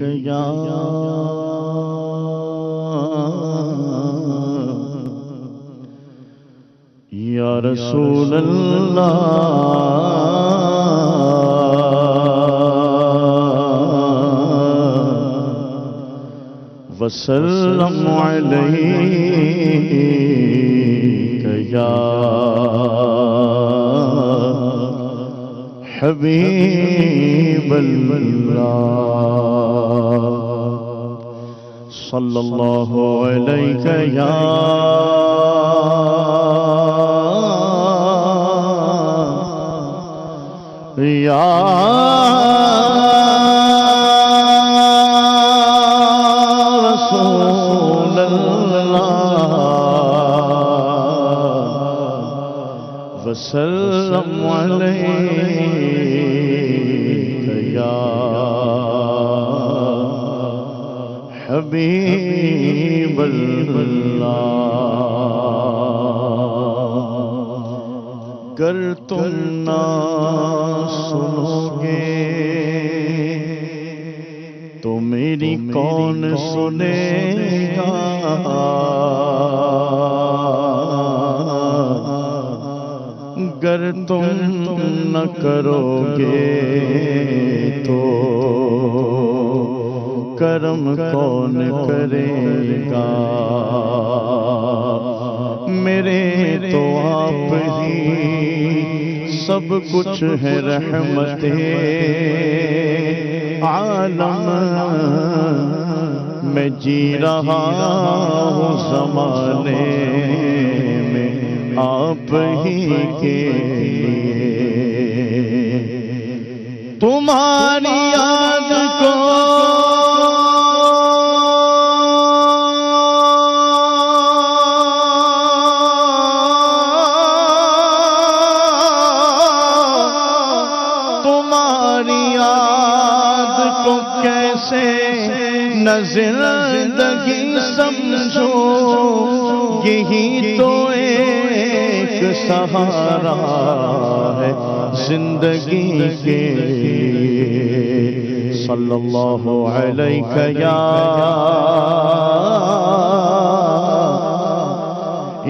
یا رسول اللہ وسلم علیک یا حبیب اللہ صلی اللہ علیک یا رسول اللہ وسلم علیک یا حبیب اللہ گر تم نہ سنو گے تو میری کون سنے گا گر تم نہ کرو گے تو کرم کون کرے گا میرے تو آپ ہی سب کچھ ہے رحمت عالم میں جی رہا ہوں زمانے میں آپ ہی کے تمہاری یاد کو زندگی سمجھو یہی تو ایک سہارا ہے زندگی کے صلی اللہ علیہ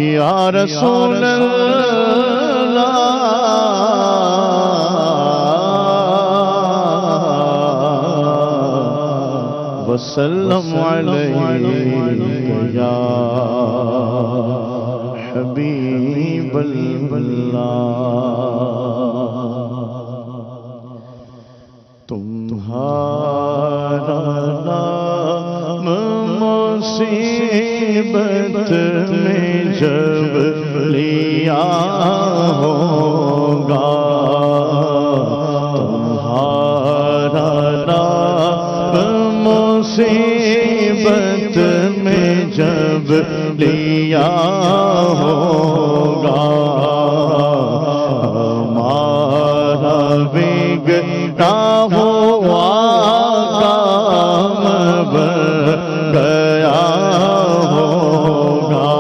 یا رسول اللہ وسلم علیک یا حبیب اللہ تمہارا نام مصیبت میں جب لیا ہوگا تمہارا نام مصیبت میں جب لیا ہوگا ہمارا بگڑا ہوا کام بن گیا ہوگا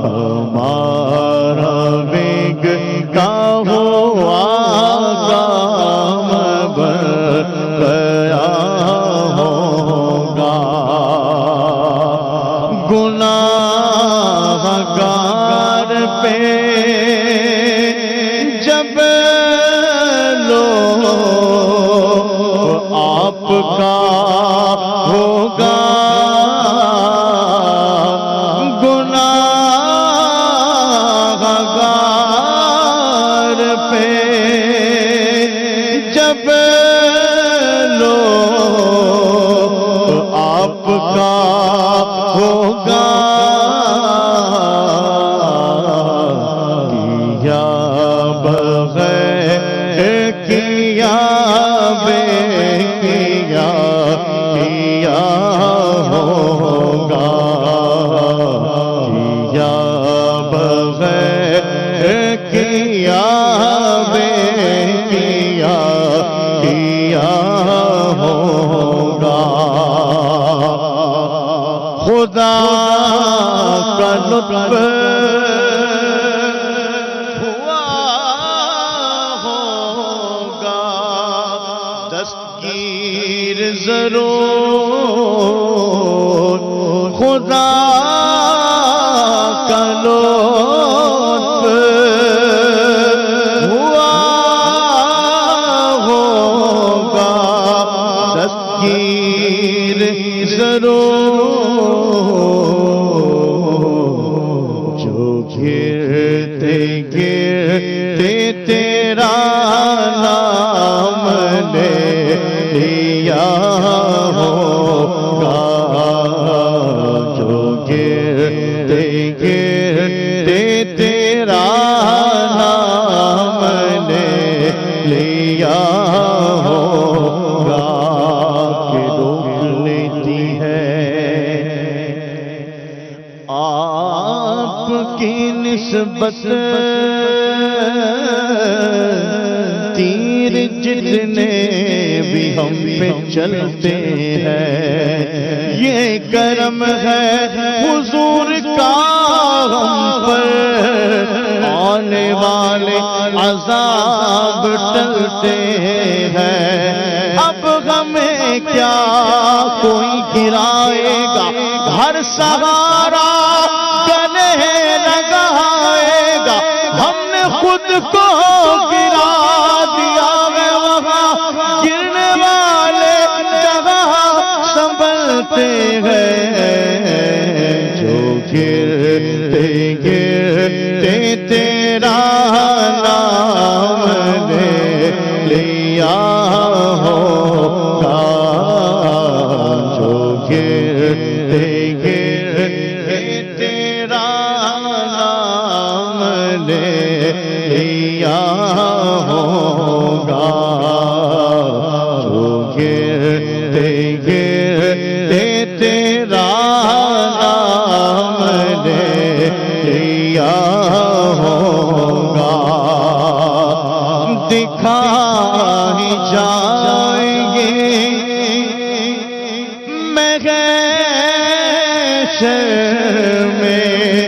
ہمارا بگڑا ہوا کام بن گیا گناہگار پہ جب لو آپ کا ہوگا گناہگار پہ جب لو آپ کا ہوگا کیا بغیر کیا بے کیا ہوگا کیا بغیر کیا بے کیا ہوگا خدا کا لطف ہوا ہوگا دستگیر دستگیر ضرور خدا کا لطف ہوا ہوگا دستگیر ضرور جو گرتے گرتے تیرا نام لے لیا ہوگا جو گرتے گرتے تیرا نام لے لیا ہوگا کہ روک لیتی ہے آپ کی نسبت تیر جتنے بھی ہم پہ چلتے ہیں یہ کرم ہے حضور کا ہم پر آنے والے عذاب ٹلتے ہیں اب ہمیں کیا کوئی گرائے گا ہر سہارا گلے لگائے گا ہم نے خود کو گرا دیا ہے وہاں گرنے والے جگہ سنبھلتے ہیں جو گرتے گرتے تیرا نام لے لیا ہوگا جو گرتے گرتے تیرا نام لے لیا ہوگا جو گرتے گرتے تیرا نام لے لیا ہوگا دکھا ہی جائیں گے محشر میں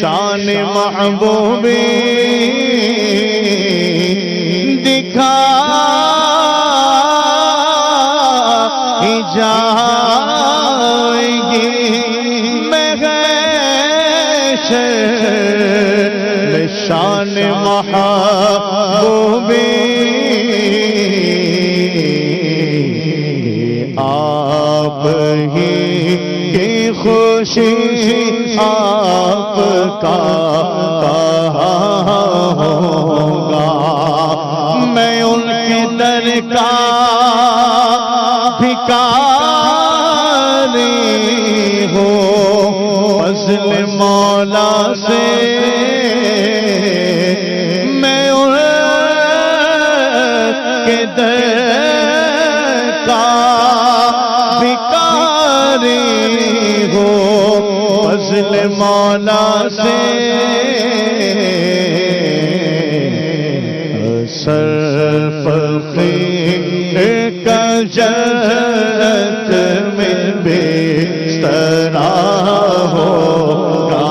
شان محبوبی دکھا ہی جائیں گے محشر میں شان محبوبی آپ ہی کی خوشی آپ کا کہا ہوگا میں ان کے در کا بھکاری ہوں فضل مولا سے میں ان کے در کا فضل مولا سے سرفقیر کا جنت میں بسترا ہوگا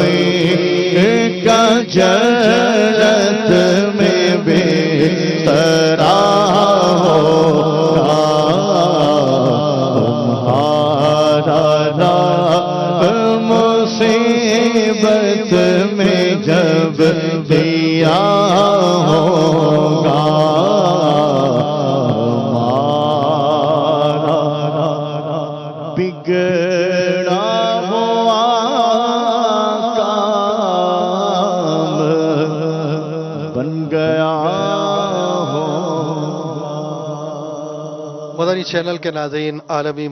سرفقیر کا جنت میں بسترا ہوگا مصیبت میں جب دیا ہوگا ہمارا بگڑا ہوا کام بن گیا ہوگا۔ مدنی چینل کے ناظرین عالمی